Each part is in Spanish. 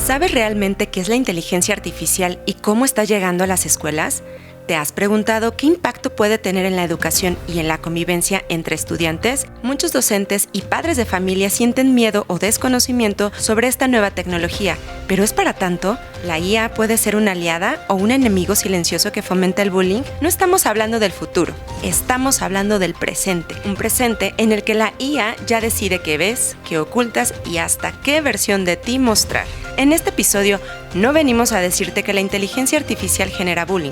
¿Sabes realmente qué es la inteligencia artificial y cómo está llegando a las escuelas? ¿Te has preguntado qué impacto puede tener en la educación y en la convivencia entre estudiantes? Muchos docentes y padres de familia sienten miedo o desconocimiento sobre esta nueva tecnología, pero ¿es para tanto? ¿La IA puede ser una aliada o un enemigo silencioso que fomenta el bullying? No estamos hablando del futuro, estamos hablando del presente. Un presente en el que la IA ya decide qué ves, qué ocultas y hasta qué versión de ti mostrar. En este episodio no venimos a decirte que la inteligencia artificial genera bullying.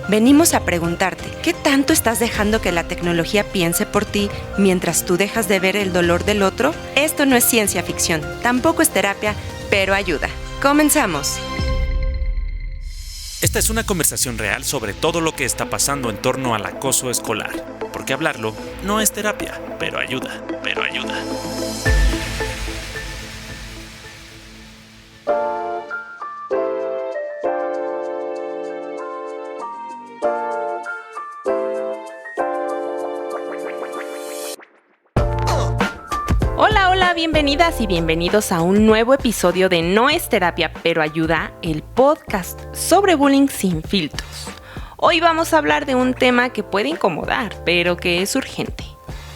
Venimos a preguntarte, ¿qué tanto estás dejando que la tecnología piense por ti mientras tú dejas de ver el dolor del otro? Esto no es ciencia ficción, tampoco es terapia, pero ayuda. ¡Comenzamos! Esta es una conversación real sobre todo lo que está pasando en torno al acoso escolar. Porque hablarlo no es terapia, pero ayuda. Hola, bienvenidas y bienvenidos a un nuevo episodio de No es terapia, pero ayuda, el podcast sobre bullying sin filtros. Hoy vamos a hablar de un tema que puede incomodar, pero que es urgente.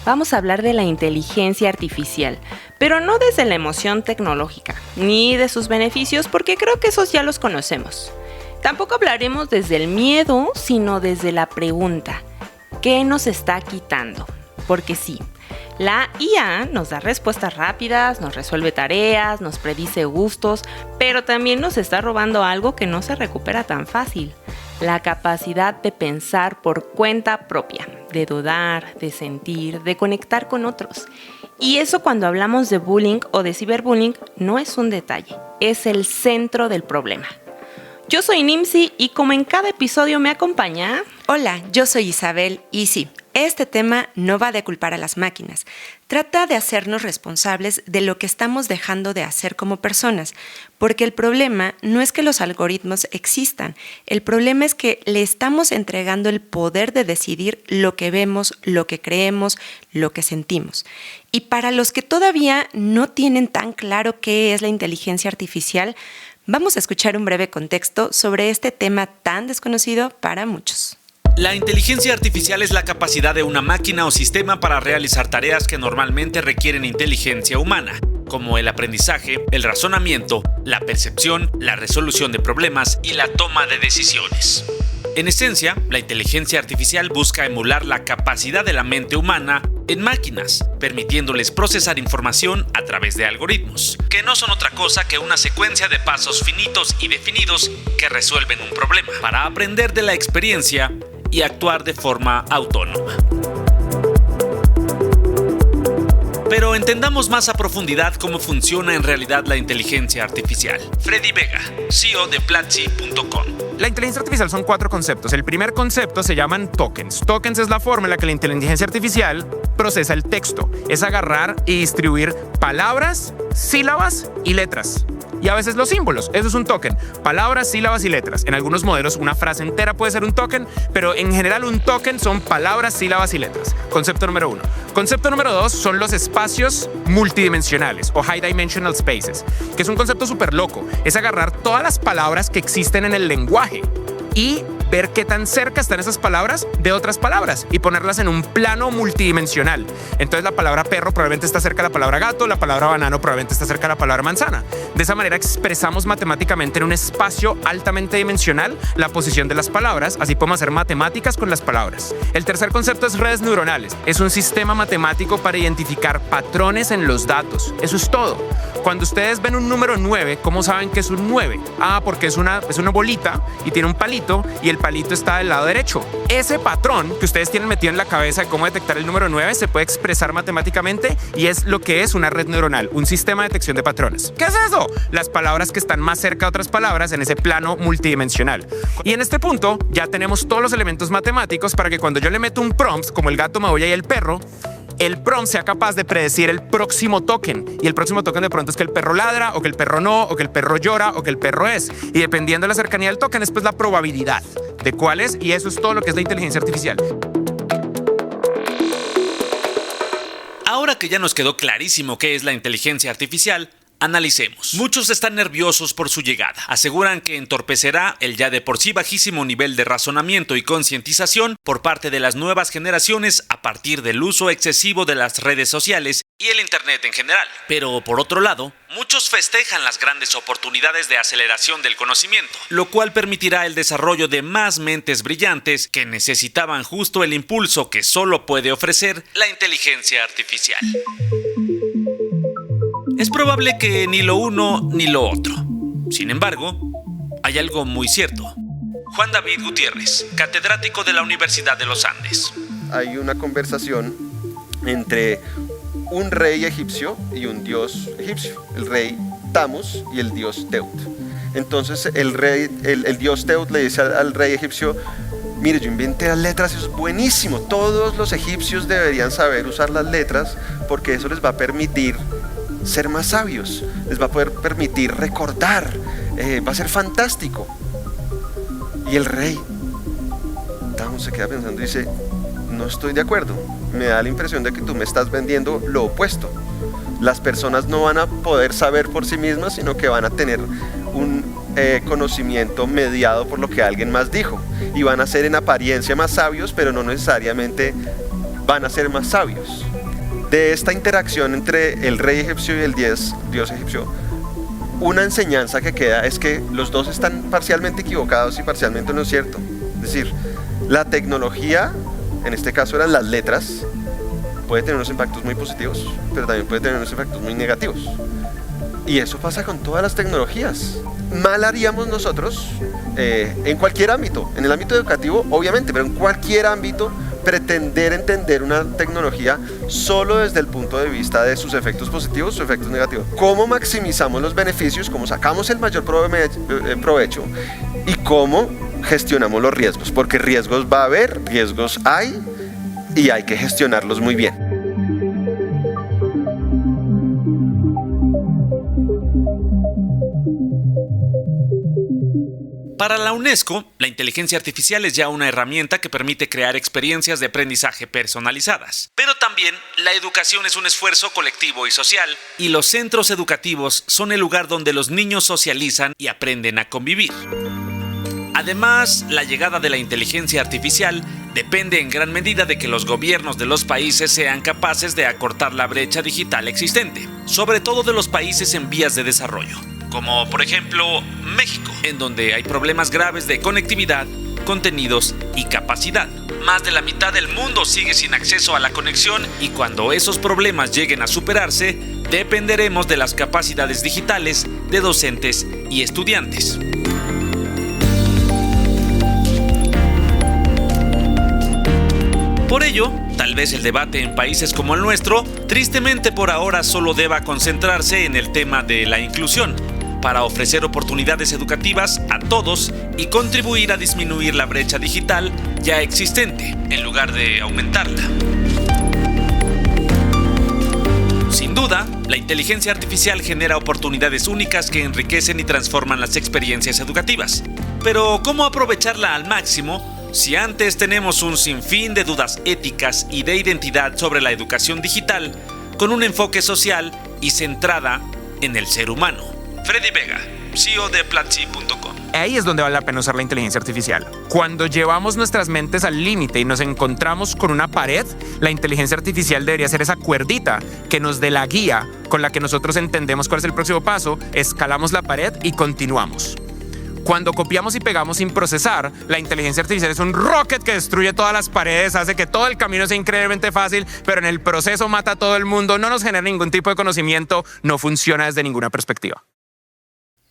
Vamos a hablar de la inteligencia artificial, pero no desde la emoción tecnológica, ni de sus beneficios, porque creo que esos ya los conocemos. Tampoco hablaremos desde el miedo, sino desde la pregunta, ¿qué nos está quitando? Porque sí, la IA nos da respuestas rápidas, nos resuelve tareas, nos predice gustos, pero también nos está robando algo que no se recupera tan fácil: la capacidad de pensar por cuenta propia, de dudar, de sentir, de conectar con otros. Y eso, cuando hablamos de bullying o de ciberbullying, no es un detalle, es el centro del problema. Yo soy Nimsi y como en cada episodio me acompaña... Hola, yo soy Isabel y sí, este tema no va de culpar a las máquinas. Trata de hacernos responsables de lo que estamos dejando de hacer como personas, porque el problema no es que los algoritmos existan, el problema es que le estamos entregando el poder de decidir lo que vemos, lo que creemos, lo que sentimos. Y para los que todavía no tienen tan claro qué es la inteligencia artificial, vamos a escuchar un breve contexto sobre este tema tan desconocido para muchos. La inteligencia artificial es la capacidad de una máquina o sistema para realizar tareas que normalmente requieren inteligencia humana, como el aprendizaje, el razonamiento, la percepción, la resolución de problemas y la toma de decisiones. En esencia, la inteligencia artificial busca emular la capacidad de la mente humana en máquinas, permitiéndoles procesar información a través de algoritmos, que no son otra cosa que una secuencia de pasos finitos y definidos que resuelven un problema, para aprender de la experiencia y actuar de forma autónoma. Pero entendamos más a profundidad cómo funciona en realidad la inteligencia artificial. Freddy Vega, CEO de Platzi.com. La inteligencia artificial son 4 conceptos. El primer concepto se llaman tokens. Tokens es la forma en la que la inteligencia artificial procesa el texto. Es agarrar y distribuir palabras, sílabas y letras. Y a veces los símbolos, eso es un token. Palabras, sílabas y letras. En algunos modelos una frase entera puede ser un token, pero en general un token son palabras, sílabas y letras. Concepto número 1. Concepto número 2 son los espacios multidimensionales o high dimensional spaces, que es un concepto súper loco. Es agarrar todas las palabras que existen en el lenguaje y ver qué tan cerca están esas palabras de otras palabras y ponerlas en un plano multidimensional. Entonces la palabra perro probablemente está cerca de la palabra gato, la palabra banano probablemente está cerca de la palabra manzana. De esa manera expresamos matemáticamente en un espacio altamente dimensional la posición de las palabras, así podemos hacer matemáticas con las palabras. El tercer concepto es redes neuronales. Es un sistema matemático para identificar patrones en los datos. Eso es todo. Cuando ustedes ven un número 9, ¿cómo saben que es un 9? Porque es una bolita y tiene un palito y el palito está del lado derecho. Ese patrón que ustedes tienen metido en la cabeza de cómo detectar el número 9 se puede expresar matemáticamente y es lo que es una red neuronal, un sistema de detección de patrones. ¿Qué es eso? Las palabras que están más cerca de otras palabras en ese plano multidimensional. Y en este punto ya tenemos todos los elementos matemáticos para que cuando yo le meto un prompt, como el gato, Maboya y el perro, el prompt sea capaz de predecir el próximo token. Y el próximo token de pronto es que el perro ladra, o que el perro no, o que el perro llora, o que el perro es. Y dependiendo de la cercanía del token es pues la probabilidad de cuál es, y eso es todo lo que es la inteligencia artificial. Ahora que ya nos quedó clarísimo qué es la inteligencia artificial, Analicemos. Muchos están nerviosos por su llegada. Aseguran que entorpecerá el ya de por sí bajísimo nivel de razonamiento y concientización por parte de las nuevas generaciones a partir del uso excesivo de las redes sociales y el Internet en general. Pero por otro lado, muchos festejan las grandes oportunidades de aceleración del conocimiento, lo cual permitirá el desarrollo de más mentes brillantes que necesitaban justo el impulso que solo puede ofrecer la inteligencia artificial. Es probable que ni lo uno ni lo otro. Sin embargo, hay algo muy cierto. Juan David Gutiérrez, catedrático de la Universidad de los Andes. Hay una conversación entre un rey egipcio y un dios egipcio, el rey Tamus y el dios Teut. Entonces el dios Teut le dice al rey egipcio: mire, yo inventé las letras, eso es buenísimo, todos los egipcios deberían saber usar las letras porque eso les va a permitir ser más sabios, les va a poder permitir recordar, va a ser fantástico. Y el rey Tamus se queda pensando y dice: no estoy de acuerdo, me da la impresión de que tú me estás vendiendo lo opuesto. Las personas no van a poder saber por sí mismas, sino que van a tener un conocimiento mediado por lo que alguien más dijo, y van a ser en apariencia más sabios, pero no necesariamente van a ser más sabios. De esta interacción entre el rey egipcio y el dios egipcio, una enseñanza que queda es que los dos están parcialmente equivocados y parcialmente no es cierto. Es decir, la tecnología, en este caso eran las letras, puede tener unos impactos muy positivos, pero también puede tener unos impactos muy negativos. Y eso pasa con todas las tecnologías. Mal haríamos nosotros, en cualquier ámbito, en el ámbito educativo obviamente, pero en cualquier ámbito, pretender entender una tecnología solo desde el punto de vista de sus efectos positivos, sus efectos negativos. ¿Cómo maximizamos los beneficios? ¿Cómo sacamos el mayor provecho? ¿Y cómo gestionamos los riesgos? Porque riesgos va a haber, riesgos hay, y hay que gestionarlos muy bien. Para la UNESCO, la inteligencia artificial es ya una herramienta que permite crear experiencias de aprendizaje personalizadas. Pero también la educación es un esfuerzo colectivo y social, y los centros educativos son el lugar donde los niños socializan y aprenden a convivir. Además, la llegada de la inteligencia artificial depende en gran medida de que los gobiernos de los países sean capaces de acortar la brecha digital existente, sobre todo de los países en vías de desarrollo, como por ejemplo México, en donde hay problemas graves de conectividad, contenidos y capacidad. Más de la mitad del mundo sigue sin acceso a la conexión, y cuando esos problemas lleguen a superarse, dependeremos de las capacidades digitales de docentes y estudiantes. Por ello, tal vez el debate en países como el nuestro, tristemente por ahora solo deba concentrarse en el tema de la inclusión, para ofrecer oportunidades educativas a todos y contribuir a disminuir la brecha digital ya existente, en lugar de aumentarla. Sin duda, la inteligencia artificial genera oportunidades únicas que enriquecen y transforman las experiencias educativas. Pero, ¿cómo aprovecharla al máximo si antes tenemos un sinfín de dudas éticas y de identidad sobre la educación digital, con un enfoque social y centrada en el ser humano? Freddy Vega, CEO de Platzi.com. Ahí es donde vale la pena usar la inteligencia artificial. Cuando llevamos nuestras mentes al límite y nos encontramos con una pared, la inteligencia artificial debería ser esa cuerdita que nos dé la guía con la que nosotros entendemos cuál es el próximo paso, escalamos la pared y continuamos. Cuando copiamos y pegamos sin procesar, la inteligencia artificial es un rocket que destruye todas las paredes, hace que todo el camino sea increíblemente fácil, pero en el proceso mata a todo el mundo, no nos genera ningún tipo de conocimiento, no funciona desde ninguna perspectiva.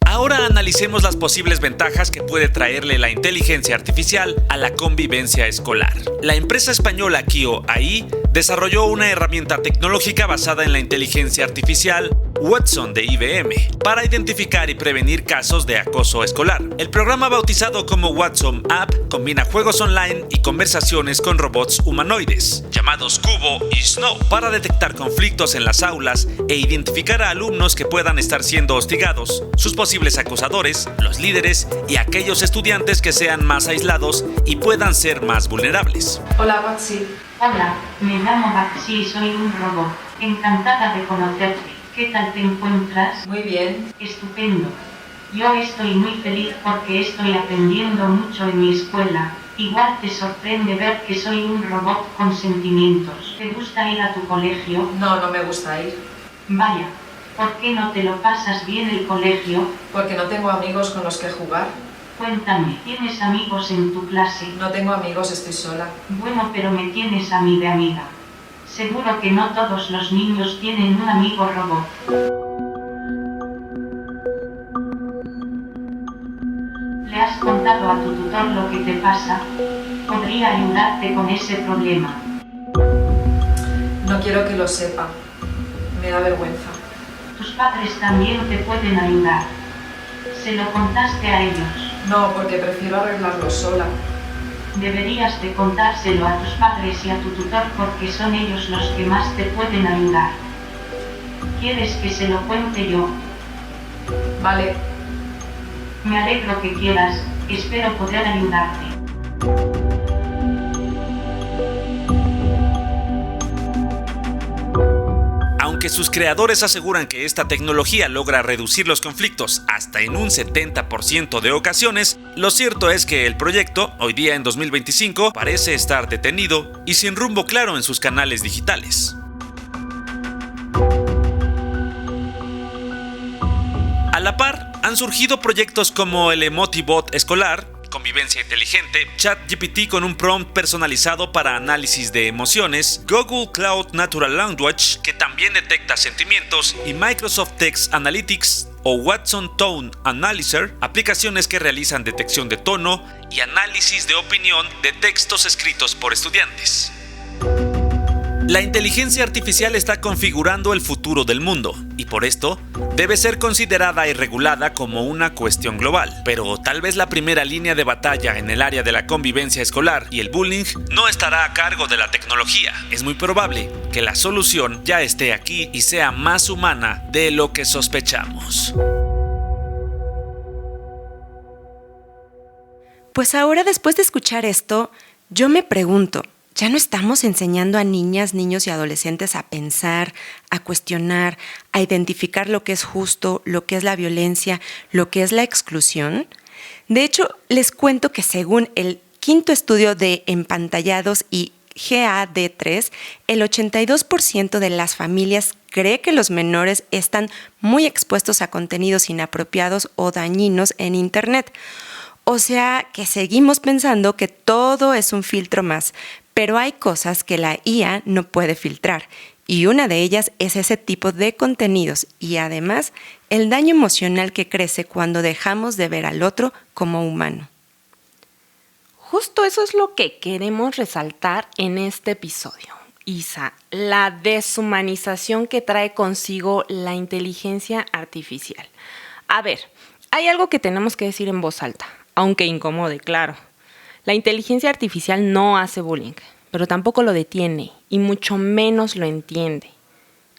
Ahora analicemos las posibles ventajas que puede traerle la inteligencia artificial a la convivencia escolar. La empresa española Kio AI desarrolló una herramienta tecnológica basada en la inteligencia artificial Watson de IBM para identificar y prevenir casos de acoso escolar. El programa, bautizado como Watson App, combina juegos online y conversaciones con robots humanoides, llamados Cubo y Snow, para detectar conflictos en las aulas e identificar a alumnos que puedan estar siendo hostigados, sus posibles acosadores, los líderes y aquellos estudiantes que sean más aislados y puedan ser más vulnerables. Hola, Baxi. Hola, me llamo Baxi y soy un robot. Encantada de conocerte. ¿Qué tal te encuentras? Muy bien. Estupendo. Yo estoy muy feliz porque estoy aprendiendo mucho en mi escuela. Igual te sorprende ver que soy un robot con sentimientos. ¿Te gusta ir a tu colegio? No, no me gusta ir. Vaya, ¿por qué no te lo pasas bien el colegio? Porque no tengo amigos con los que jugar. Cuéntame, ¿tienes amigos en tu clase? No tengo amigos, estoy sola. Bueno, pero me tienes a mí de amiga. Seguro que no todos los niños tienen un amigo robot. ¿Le has contado a tu tutor lo que te pasa? Podría ayudarte con ese problema. No quiero que lo sepa. Me da vergüenza. Tus padres también te pueden ayudar. ¿Se lo contaste a ellos? No, porque prefiero arreglarlo sola. Deberías de contárselo a tus padres y a tu tutor porque son ellos los que más te pueden ayudar. ¿Quieres que se lo cuente yo? Vale. Me alegro que quieras, espero poder ayudarte. Aunque sus creadores aseguran que esta tecnología logra reducir los conflictos hasta en un 70% de ocasiones, lo cierto es que el proyecto, hoy día en 2025, parece estar detenido y sin rumbo claro en sus canales digitales. A la par, han surgido proyectos como el Emotibot escolar, convivencia inteligente, ChatGPT con un prompt personalizado para análisis de emociones, Google Cloud Natural Language, que también detecta sentimientos, y Microsoft Text Analytics o Watson Tone Analyzer, aplicaciones que realizan detección de tono y análisis de opinión de textos escritos por estudiantes. La inteligencia artificial está configurando el futuro del mundo y por esto debe ser considerada y regulada como una cuestión global. Pero tal vez la primera línea de batalla en el área de la convivencia escolar y el bullying no estará a cargo de la tecnología. Es muy probable que la solución ya esté aquí y sea más humana de lo que sospechamos. Pues ahora, después de escuchar esto, yo me pregunto, ¿ya no estamos enseñando a niñas, niños y adolescentes a pensar, a cuestionar, a identificar lo que es justo, lo que es la violencia, lo que es la exclusión? De hecho, les cuento que según el 5º estudio de Empantallados y GAD3, el 82% de las familias cree que los menores están muy expuestos a contenidos inapropiados o dañinos en Internet. O sea que seguimos pensando que todo es un filtro más, pero hay cosas que la IA no puede filtrar y una de ellas es ese tipo de contenidos y además el daño emocional que crece cuando dejamos de ver al otro como humano. Justo eso es lo que queremos resaltar en este episodio. Isa, la deshumanización que trae consigo la inteligencia artificial. A ver, hay algo que tenemos que decir en voz alta, aunque incomode, claro. La inteligencia artificial no hace bullying, pero tampoco lo detiene y mucho menos lo entiende.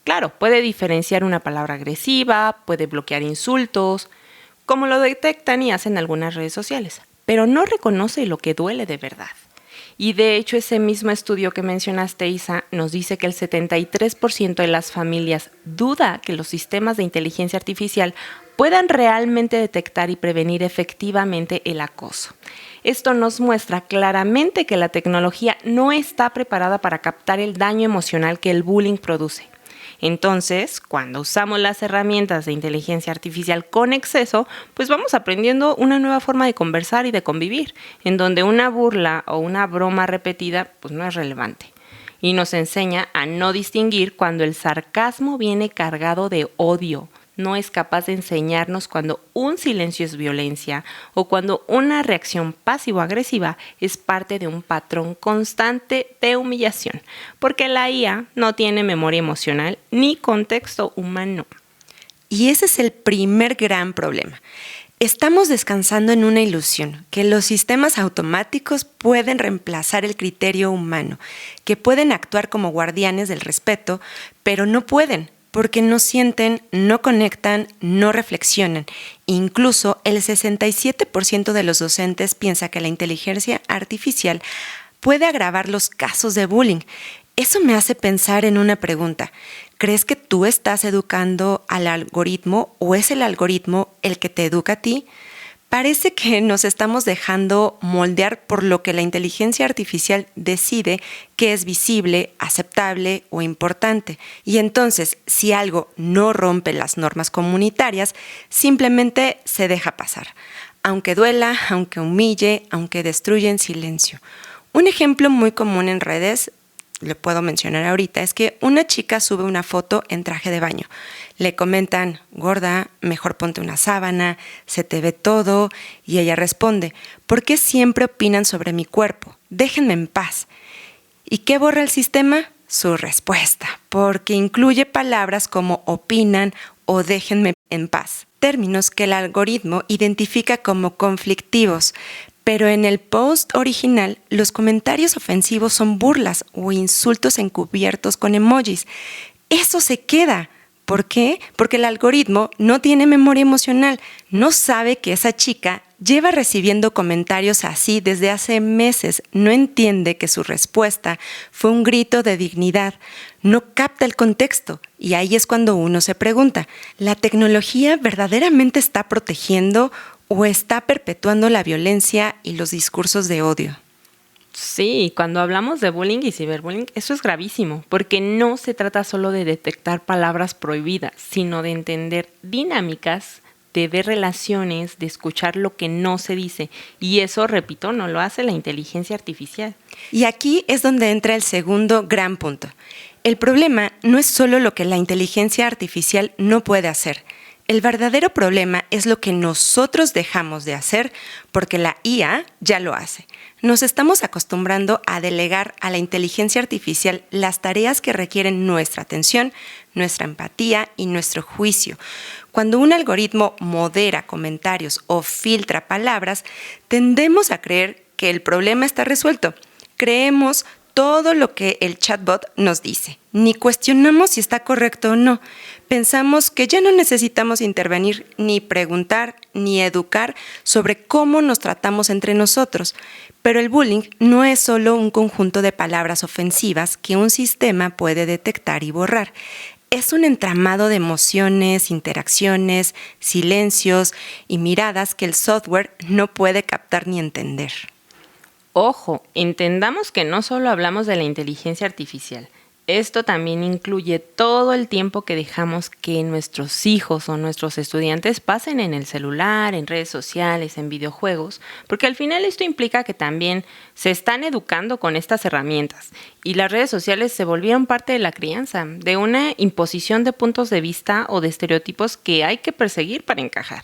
Claro, puede diferenciar una palabra agresiva, puede bloquear insultos, como lo detectan y hacen algunas redes sociales, pero no reconoce lo que duele de verdad. Y de hecho ese mismo estudio que mencionaste, Isa, nos dice que el 73% de las familias duda que los sistemas de inteligencia artificial puedan realmente detectar y prevenir efectivamente el acoso. Esto nos muestra claramente que la tecnología no está preparada para captar el daño emocional que el bullying produce. Entonces, cuando usamos las herramientas de inteligencia artificial con exceso, pues vamos aprendiendo una nueva forma de conversar y de convivir, en donde una burla o una broma repetida pues no es relevante. Y nos enseña a no distinguir cuando el sarcasmo viene cargado de odio. No es capaz de enseñarnos cuando un silencio es violencia o cuando una reacción pasivo-agresiva es parte de un patrón constante de humillación, porque la IA no tiene memoria emocional ni contexto humano. Y ese es el primer gran problema. Estamos descansando en una ilusión, que los sistemas automáticos pueden reemplazar el criterio humano, que pueden actuar como guardianes del respeto, pero no pueden. Porque no sienten, no conectan, no reflexionan. Incluso el 67% de los docentes piensa que la inteligencia artificial puede agravar los casos de bullying. Eso me hace pensar en una pregunta. ¿Crees que tú estás educando al algoritmo o es el algoritmo el que te educa a ti? Parece que nos estamos dejando moldear por lo que la inteligencia artificial decide que es visible, aceptable o importante. Y entonces, si algo no rompe las normas comunitarias, simplemente se deja pasar. Aunque duela, aunque humille, aunque destruya en silencio. Un ejemplo muy común en redes, le puedo mencionar ahorita, es que una chica sube una foto en traje de baño. Le comentan, gorda, mejor ponte una sábana, se te ve todo, y ella responde, ¿por qué siempre opinan sobre mi cuerpo? Déjenme en paz. ¿Y qué borra el sistema? Su respuesta, porque incluye palabras como opinan o déjenme en paz, términos que el algoritmo identifica como conflictivos. Pero en el post original, los comentarios ofensivos son burlas o insultos encubiertos con emojis. Eso se queda. ¿Por qué? Porque el algoritmo no tiene memoria emocional. No sabe que esa chica lleva recibiendo comentarios así desde hace meses. No entiende que su respuesta fue un grito de dignidad. No capta el contexto. Y ahí es cuando uno se pregunta, ¿la tecnología verdaderamente está protegiendo o está perpetuando la violencia y los discursos de odio? Sí, cuando hablamos de bullying y ciberbullying, eso es gravísimo, porque no se trata solo de detectar palabras prohibidas, sino de entender dinámicas, de ver relaciones, de escuchar lo que no se dice. Y eso, repito, no lo hace la inteligencia artificial. Y aquí es donde entra el segundo gran punto. El problema no es solo lo que la inteligencia artificial no puede hacer. El verdadero problema es lo que nosotros dejamos de hacer porque la IA ya lo hace. Nos estamos acostumbrando a delegar a la inteligencia artificial las tareas que requieren nuestra atención, nuestra empatía y nuestro juicio. Cuando un algoritmo modera comentarios o filtra palabras, tendemos a creer que el problema está resuelto. Creemos todo lo que el chatbot nos dice. Ni cuestionamos si está correcto o no. Pensamos que ya no necesitamos intervenir, ni preguntar, ni educar sobre cómo nos tratamos entre nosotros. Pero el bullying no es solo un conjunto de palabras ofensivas que un sistema puede detectar y borrar. Es un entramado de emociones, interacciones, silencios y miradas que el software no puede captar ni entender. Ojo, entendamos que no solo hablamos de la inteligencia artificial. Esto también incluye todo el tiempo que dejamos que nuestros hijos o nuestros estudiantes pasen en el celular, en redes sociales, en videojuegos, porque al final esto implica que también se están educando con estas herramientas y las redes sociales se volvieron parte de la crianza, de una imposición de puntos de vista o de estereotipos que hay que perseguir para encajar.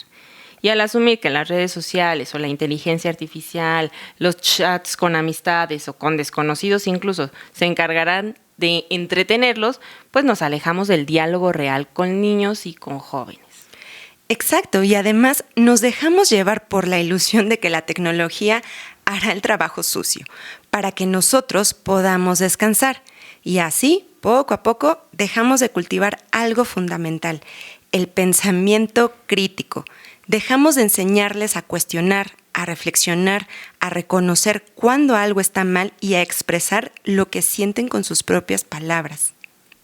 Y al asumir que las redes sociales o la inteligencia artificial, los chats con amistades o con desconocidos incluso se encargarán de entretenerlos, pues nos alejamos del diálogo real con niños y con jóvenes. Exacto, y además nos dejamos llevar por la ilusión de que la tecnología hará el trabajo sucio para que nosotros podamos descansar. Y así, poco a poco, dejamos de cultivar algo fundamental, el pensamiento crítico. Dejamos de enseñarles a cuestionar, a reflexionar, a reconocer cuando algo está mal y a expresar lo que sienten con sus propias palabras.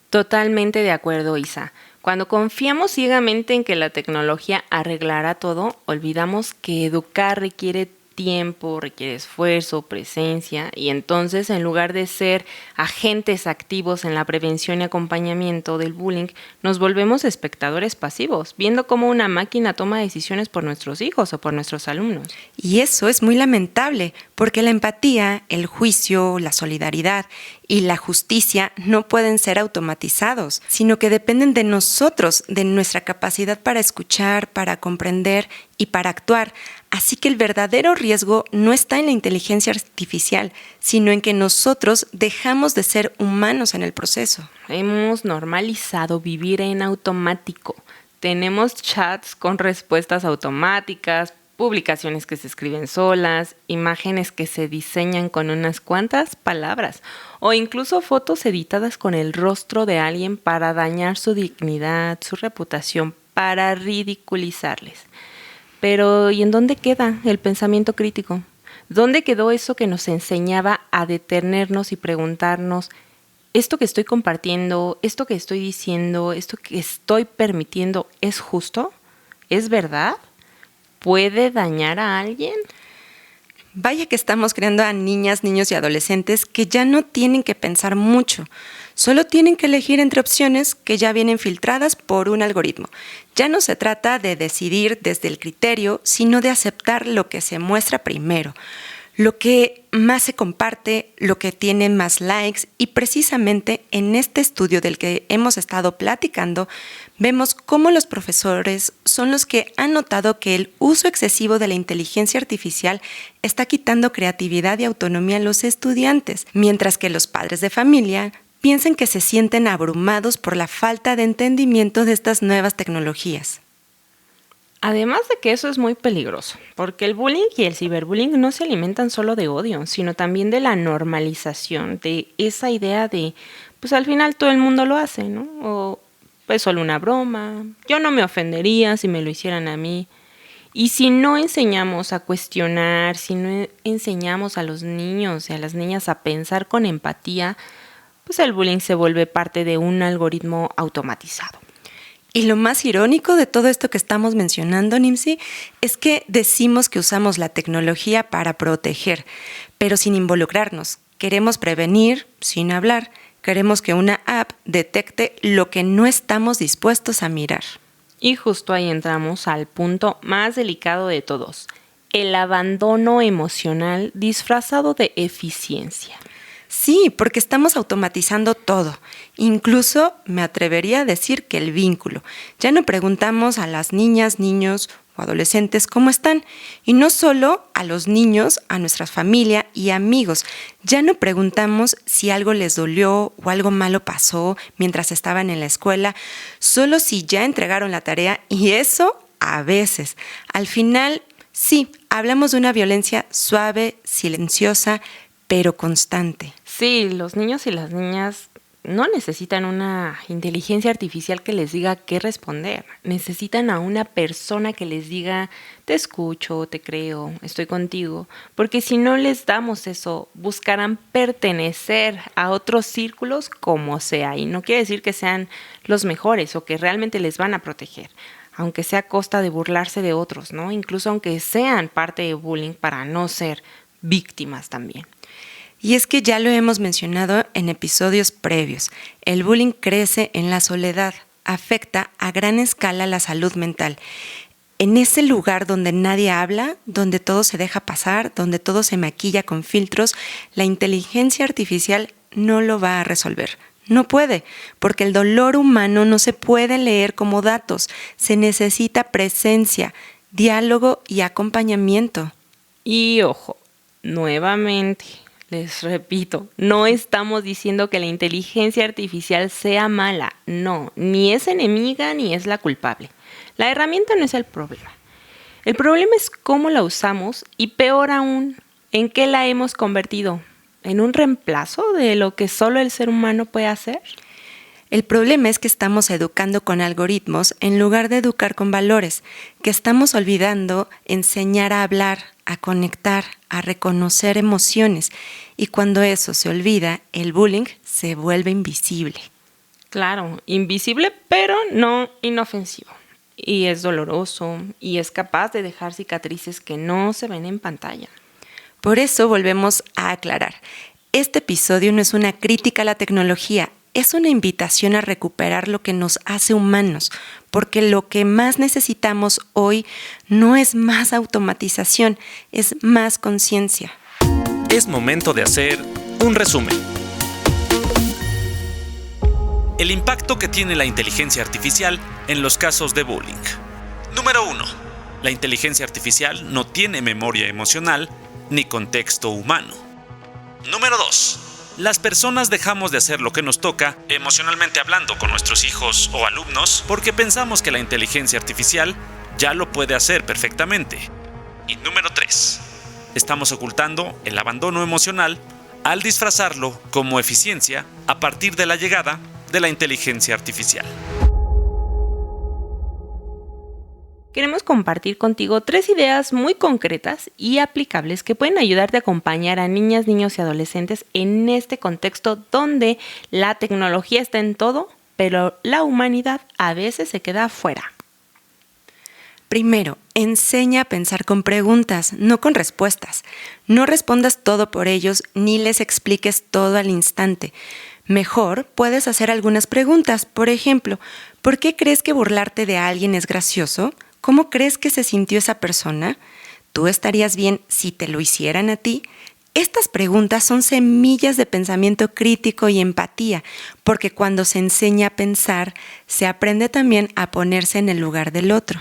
Totalmente de acuerdo, Isa. Cuando confiamos ciegamente en que la tecnología arreglará todo, olvidamos que educar requiere tiempo, requiere esfuerzo, presencia, y entonces en lugar de ser agentes activos en la prevención y acompañamiento del bullying, nos volvemos espectadores pasivos, viendo cómo una máquina toma decisiones por nuestros hijos o por nuestros alumnos. Y eso es muy lamentable, porque la empatía, el juicio, la solidaridad y la justicia no pueden ser automatizados, sino que dependen de nosotros, de nuestra capacidad para escuchar, para comprender y para actuar. Así que el verdadero riesgo no está en la inteligencia artificial, sino en que nosotros dejamos de ser humanos en el proceso. Hemos normalizado vivir en automático. Tenemos chats con respuestas automáticas, publicaciones que se escriben solas, imágenes que se diseñan con unas cuantas palabras o incluso fotos editadas con el rostro de alguien para dañar su dignidad, su reputación, para ridiculizarles. Pero ¿y en dónde queda el pensamiento crítico? ¿Dónde quedó eso que nos enseñaba a detenernos y preguntarnos esto que estoy compartiendo, esto que estoy diciendo, esto que estoy permitiendo, ¿es justo? ¿Es verdad? ¿Puede dañar a alguien? Vaya que estamos creando a niñas, niños y adolescentes que ya no tienen que pensar mucho. Solo tienen que elegir entre opciones que ya vienen filtradas por un algoritmo. Ya no se trata de decidir desde el criterio, sino de aceptar lo que se muestra primero, lo que más se comparte, lo que tiene más likes, y precisamente en este estudio del que hemos estado platicando, vemos cómo los profesores son los que han notado que el uso excesivo de la inteligencia artificial está quitando creatividad y autonomía a los estudiantes, mientras que los padres de familia piensan que se sienten abrumados por la falta de entendimiento de estas nuevas tecnologías. Además de que eso es muy peligroso, porque el bullying y el ciberbullying no se alimentan solo de odio, sino también de la normalización, de esa idea de, pues al final todo el mundo lo hace, ¿no? O es solo una broma, yo no me ofendería si me lo hicieran a mí. Y si no enseñamos a cuestionar, si no enseñamos a los niños y a las niñas a pensar con empatía, pues el bullying se vuelve parte de un algoritmo automatizado. Y lo más irónico de todo esto que estamos mencionando, Nimsi, es que decimos que usamos la tecnología para proteger, pero sin involucrarnos. Queremos prevenir sin hablar. Queremos que una app detecte lo que no estamos dispuestos a mirar. Y justo ahí entramos al punto más delicado de todos, el abandono emocional disfrazado de eficiencia. Sí, porque estamos automatizando todo. Incluso me atrevería a decir que el vínculo. Ya no preguntamos a las niñas, niños o adolescentes cómo están. Y no solo a los niños, a nuestra familia y amigos. Ya no preguntamos si algo les dolió o algo malo pasó mientras estaban en la escuela. Solo si ya entregaron la tarea, y eso a veces. Al final, sí, hablamos de una violencia suave, silenciosa, pero constante. Sí, los niños y las niñas no necesitan una inteligencia artificial que les diga qué responder. Necesitan a una persona que les diga, te escucho, te creo, estoy contigo. Porque si no les damos eso, buscarán pertenecer a otros círculos como sea. Y no quiere decir que sean los mejores o que realmente les van a proteger, aunque sea a costa de burlarse de otros, ¿no? Incluso aunque sean parte de bullying para no ser víctimas también. Y es que ya lo hemos mencionado en episodios previos. El bullying crece en la soledad, afecta a gran escala la salud mental. En ese lugar donde nadie habla, donde todo se deja pasar, donde todo se maquilla con filtros, la inteligencia artificial no lo va a resolver. No puede, porque el dolor humano no se puede leer como datos. Se necesita presencia, diálogo y acompañamiento. Y ojo, nuevamente, les repito, no estamos diciendo que la inteligencia artificial sea mala. No, ni es enemiga ni es la culpable. La herramienta no es el problema. El problema es cómo la usamos y, peor aún, en qué la hemos convertido. ¿En un reemplazo de lo que solo el ser humano puede hacer? El problema es que estamos educando con algoritmos en lugar de educar con valores, que estamos olvidando enseñar a hablar, a conectar, a reconocer emociones. Y cuando eso se olvida, el bullying se vuelve invisible. Claro, invisible, pero no inofensivo. Y es doloroso y es capaz de dejar cicatrices que no se ven en pantalla. Por eso volvemos a aclarar. Este episodio no es una crítica a la tecnología, es una invitación a recuperar lo que nos hace humanos, porque lo que más necesitamos hoy no es más automatización, es más conciencia. Es momento de hacer un resumen. El impacto que tiene la inteligencia artificial en los casos de bullying. Número 1. La inteligencia artificial no tiene memoria emocional ni contexto humano. Número 2. Las personas dejamos de hacer lo que nos toca, emocionalmente hablando, con nuestros hijos o alumnos, porque pensamos que la inteligencia artificial ya lo puede hacer perfectamente. Y número 3. Estamos ocultando el abandono emocional al disfrazarlo como eficiencia a partir de la llegada de la inteligencia artificial. queremos compartir contigo 3 ideas muy concretas y aplicables que pueden ayudarte a acompañar a niñas, niños y adolescentes en este contexto donde la tecnología está en todo, pero la humanidad a veces se queda afuera. Primero, enseña a pensar con preguntas, no con respuestas. No respondas todo por ellos ni les expliques todo al instante. Mejor puedes hacer algunas preguntas. Por ejemplo, ¿por qué crees que burlarte de alguien es gracioso? ¿Cómo crees que se sintió esa persona? ¿Tú estarías bien si te lo hicieran a ti? Estas preguntas son semillas de pensamiento crítico y empatía, porque cuando se enseña a pensar, se aprende también a ponerse en el lugar del otro.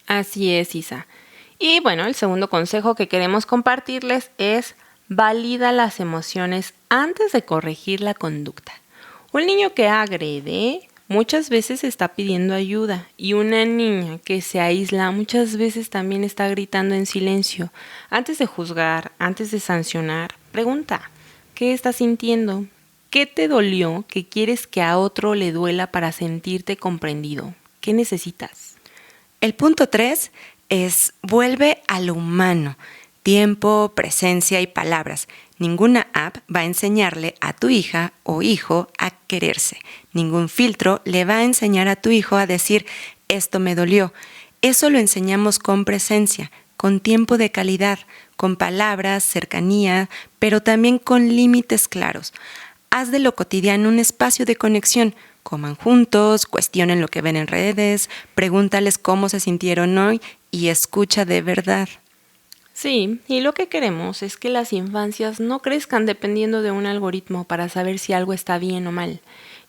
Así es, Isa. Y bueno, el segundo consejo que queremos compartirles es: valida las emociones antes de corregir la conducta. Un niño que agrede muchas veces está pidiendo ayuda, y una niña que se aísla muchas veces también está gritando en silencio. Antes de juzgar, antes de sancionar, pregunta: ¿qué estás sintiendo? ¿Qué te dolió que quieres que a otro le duela para sentirte comprendido? ¿Qué necesitas? El punto 3 es: vuelve a lo humano. Tiempo, presencia y palabras. Ninguna app va a enseñarle a tu hija o hijo a quererse. Ningún filtro le va a enseñar a tu hijo a decir: esto me dolió. Eso lo enseñamos con presencia, con tiempo de calidad, con palabras, cercanía, pero también con límites claros. Haz de lo cotidiano un espacio de conexión. Coman juntos, cuestionen lo que ven en redes, pregúntales cómo se sintieron hoy y escucha de verdad. Sí, y lo que queremos es que las infancias no crezcan dependiendo de un algoritmo para saber si algo está bien o mal.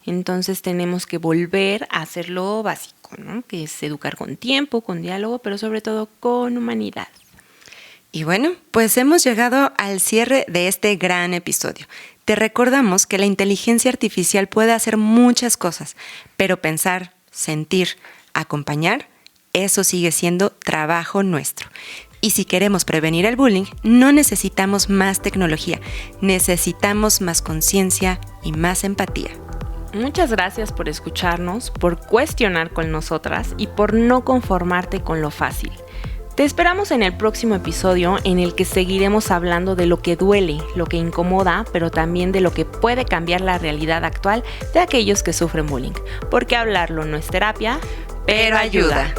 Entonces tenemos que volver a hacer lo básico, ¿no? Que es educar con tiempo, con diálogo, pero sobre todo con humanidad. Y bueno, pues hemos llegado al cierre de este gran episodio. Te recordamos que la inteligencia artificial puede hacer muchas cosas, pero pensar, sentir, acompañar, eso sigue siendo trabajo nuestro. Y si queremos prevenir el bullying, no necesitamos más tecnología, necesitamos más conciencia y más empatía. Muchas gracias por escucharnos, por cuestionar con nosotras y por no conformarte con lo fácil. Te esperamos en el próximo episodio, en el que seguiremos hablando de lo que duele, lo que incomoda, pero también de lo que puede cambiar la realidad actual de aquellos que sufren bullying. Porque hablarlo no es terapia, pero ayuda.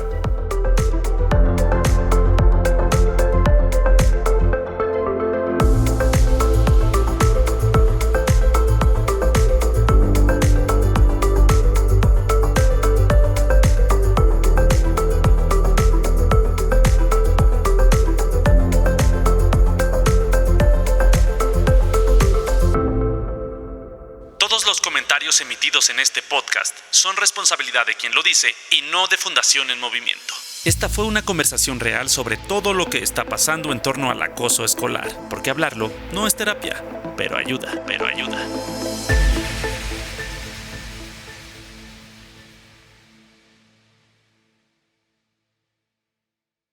Emitidos en este podcast son responsabilidad de quien lo dice y no de Fundación en Movimiento. Esta fue una conversación real sobre todo lo que está pasando en torno al acoso escolar, porque hablarlo no es terapia, pero ayuda.